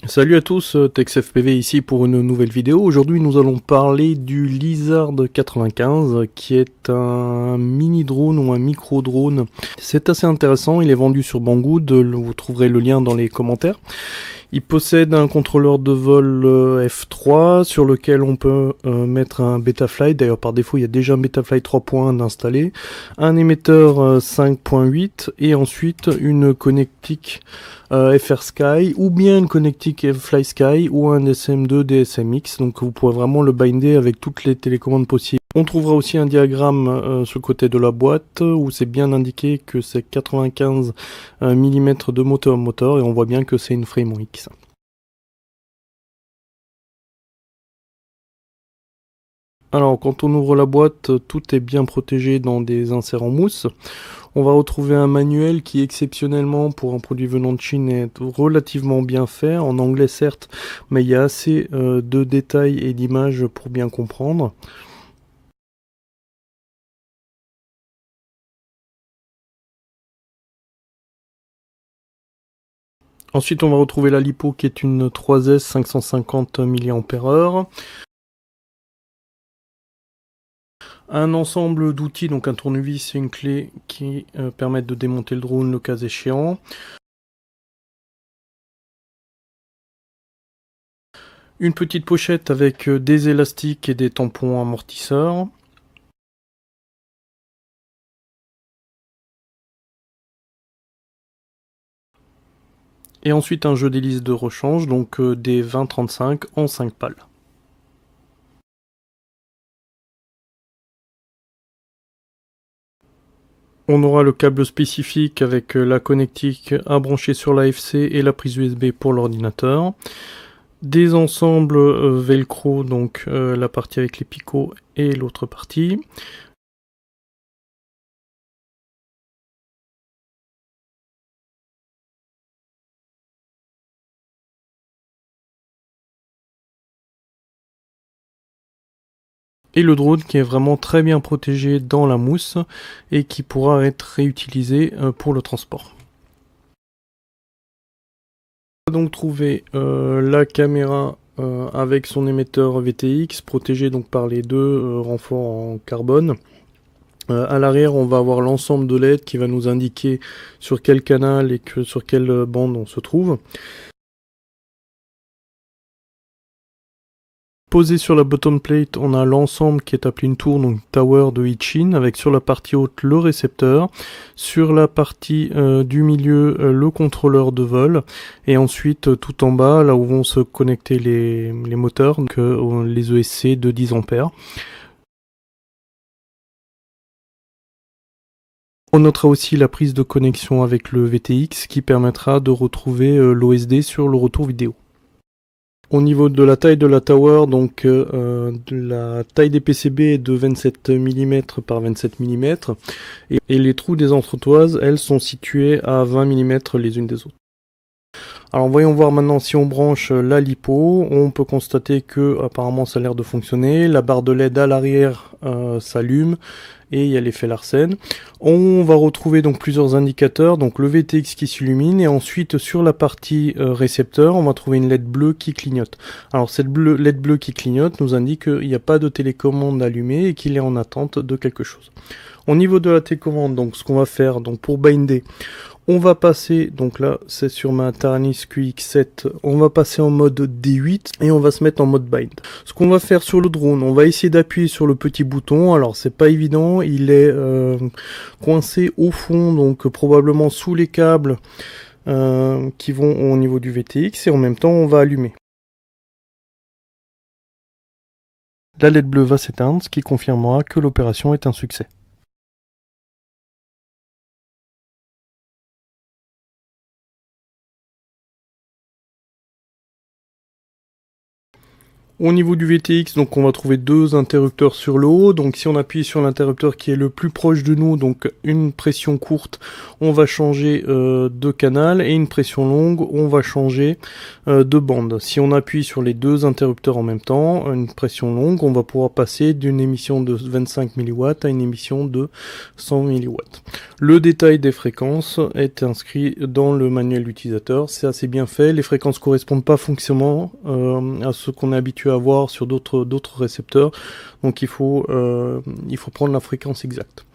Salut à tous, TexFPV ici pour une nouvelle vidéo. Aujourd'hui nous allons parler du Lizard 95 qui est un mini drone ou un micro drone. C'est assez intéressant, il est vendu sur Banggood, vous trouverez le lien dans les commentaires. Il possède un contrôleur de vol F3 sur lequel on peut mettre un Betaflight. D'ailleurs par défaut il y a déjà un Betaflight 3.1 installé, un émetteur 5.8 et ensuite une connectique FR Sky ou bien une connectique Fly Sky ou un SM2 DSMX. Donc vous pourrez vraiment le binder avec toutes les télécommandes possibles. On trouvera aussi un diagramme sur le côté de la boîte où c'est bien indiqué que c'est 95 mm de moteur et on voit bien que c'est une Frame X. Alors quand on ouvre la boîte, tout est bien protégé dans des inserts en mousse. On va retrouver un manuel qui exceptionnellement pour un produit venant de Chine est relativement bien fait, en anglais certes, mais il y a assez de détails et d'images pour bien comprendre. Ensuite, on va retrouver la LiPo qui est une 3S 550 mAh. Un ensemble d'outils, donc un tournevis et une clé qui permettent de démonter le drone le cas échéant. Une petite pochette avec des élastiques et des tampons amortisseurs. Et ensuite un jeu d'hélice de rechange, donc des 20-35 en 5 pales. On aura le câble spécifique avec la connectique à brancher sur l'AFC et la prise USB pour l'ordinateur. Des ensembles velcro, donc la partie avec les picots et l'autre partie. Et le drone qui est vraiment très bien protégé dans la mousse et qui pourra être réutilisé pour le transport. On va donc trouver la caméra avec son émetteur VTX protégé donc par les deux renforts en carbone. À l'arrière, on va avoir l'ensemble de LED qui va nous indiquer sur quel canal et sur quelle bande on se trouve. Posé sur la bottom plate, on a l'ensemble qui est appelé une tour, donc tower de Hitchin, avec sur la partie haute le récepteur, sur la partie du milieu le contrôleur de vol, et ensuite tout en bas, là où vont se connecter les moteurs, donc les ESC de 10 ampères. On notera aussi la prise de connexion avec le VTX qui permettra de retrouver l'OSD sur le retour vidéo. Au niveau de la taille de la tower, donc la taille des PCB est de 27 mm par 27 mm et les trous des entretoises, elles, sont situées à 20 mm les unes des autres. Alors voyons voir maintenant si on branche la LiPo, on peut constater que apparemment ça a l'air de fonctionner, la barre de LED à l'arrière s'allume et il y a l'effet Larsen. On va retrouver donc plusieurs indicateurs, donc le VTX qui s'illumine et ensuite sur la partie récepteur on va trouver une LED bleue qui clignote. Alors cette LED bleue qui clignote nous indique qu'il n'y a pas de télécommande allumée et qu'il est en attente de quelque chose. Au niveau de la télécommande, donc ce qu'on va faire donc pour binder, on va passer, donc là c'est sur ma Taranis QX7, on va passer en mode D8 et on va se mettre en mode bind. Ce qu'on va faire sur le drone, on va essayer d'appuyer sur le petit bouton, alors c'est pas évident, il est coincé au fond, donc probablement sous les câbles qui vont au niveau du VTX et en même temps on va allumer. La LED bleue va s'éteindre, ce qui confirmera que l'opération est un succès. Au niveau du VTX, donc on va trouver deux interrupteurs sur le haut. Donc si on appuie sur l'interrupteur qui est le plus proche de nous, donc une pression courte, on va changer de canal, et une pression longue, on va changer de bande. Si on appuie sur les deux interrupteurs en même temps, une pression longue, on va pouvoir passer d'une émission de 25 mW à une émission de 100 mW. Le détail des fréquences est inscrit dans le manuel d'utilisateur. C'est assez bien fait. Les fréquences correspondent pas fonctionnellement à ce qu'on est habitué à voir sur d'autres récepteurs, donc il faut prendre la fréquence exacte.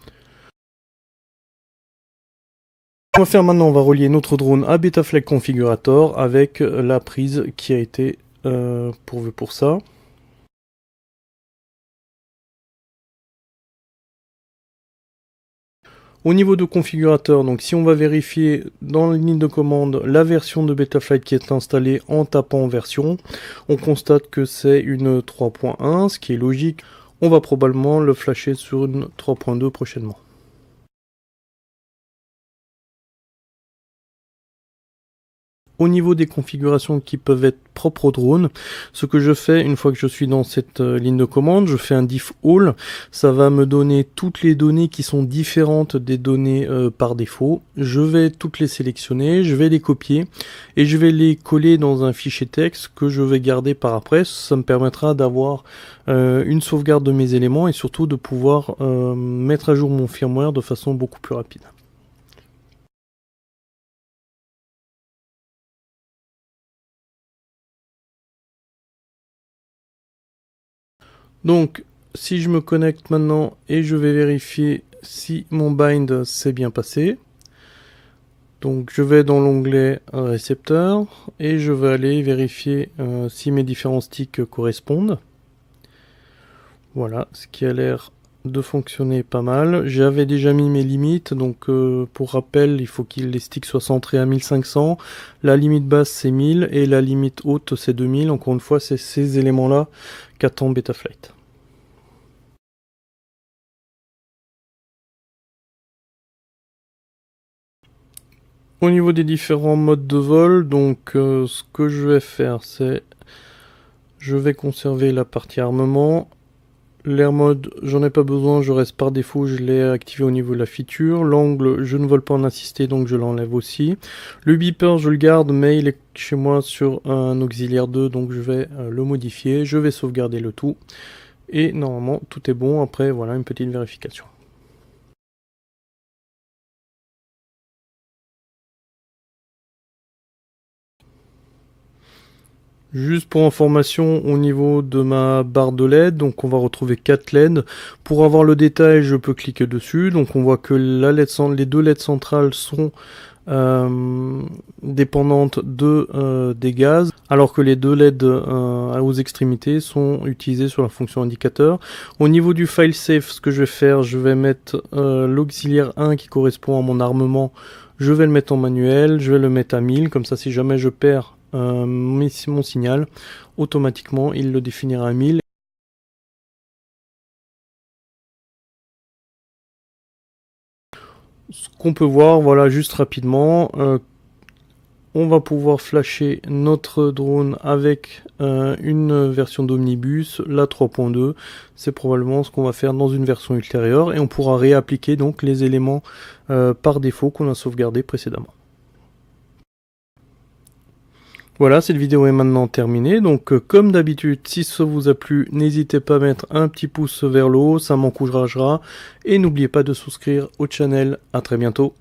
On va faire maintenant, on va relier notre drone à Betaflight Configurator avec la prise qui a été pourvue pour ça. Au niveau de configurateur, donc si on va vérifier dans la ligne de commande la version de Betaflight qui est installée en tapant version, on constate que c'est une 3.1, ce qui est logique. On va probablement le flasher sur une 3.2 prochainement. Au niveau des configurations qui peuvent être propres au drone, ce que je fais une fois que je suis dans cette ligne de commande, je fais un diff all. Ça va me donner toutes les données qui sont différentes des données par défaut. Je vais toutes les sélectionner, je vais les copier et je vais les coller dans un fichier texte que je vais garder par après. Ça me permettra d'avoir une sauvegarde de mes éléments et surtout de pouvoir mettre à jour mon firmware de façon beaucoup plus rapide. Donc, si je me connecte maintenant et je vais vérifier si mon bind s'est bien passé. Donc, je vais dans l'onglet récepteur et je vais aller vérifier si mes différents sticks correspondent. Voilà, ce qui a l'air de fonctionner pas mal. J'avais déjà mis mes limites, donc pour rappel, il faut que les sticks soient centrés à 1500. La limite basse c'est 1000 et la limite haute c'est 2000. Encore une fois, c'est ces éléments-là qu'attend Betaflight. Au niveau des différents modes de vol, donc ce que je vais faire, c'est je vais conserver la partie armement. L'air mode, j'en ai pas besoin, je reste par défaut, je l'ai activé au niveau de la feature. L'angle, je ne vole pas en assisté, donc je l'enlève aussi. Le beeper, je le garde, mais il est chez moi sur un auxiliaire 2, donc je vais le modifier. Je vais sauvegarder le tout. Et normalement, tout est bon. Après, voilà, une petite vérification. Juste pour information, au niveau de ma barre de LED, donc on va retrouver 4 LED. Pour avoir le détail, je peux cliquer dessus. Donc on voit que les deux LED centrales sont dépendantes des gaz, alors que les deux LED aux extrémités sont utilisées sur la fonction indicateur. Au niveau du file safe, ce que je vais faire, je vais mettre l'auxiliaire 1 qui correspond à mon armement. Je vais le mettre en manuel, je vais le mettre à 1000, comme ça si jamais je perds mon signal, automatiquement il le définira à 1000. Ce qu'on peut voir, voilà, juste rapidement, on va pouvoir flasher notre drone avec une version d'Omnibus, la 3.2. C'est probablement ce qu'on va faire dans une version ultérieure et on pourra réappliquer donc les éléments par défaut qu'on a sauvegardés précédemment. Voilà, cette vidéo est maintenant terminée, donc comme d'habitude, si ça vous a plu, n'hésitez pas à mettre un petit pouce vers le haut, ça m'encouragera, et n'oubliez pas de souscrire au channel. À très bientôt.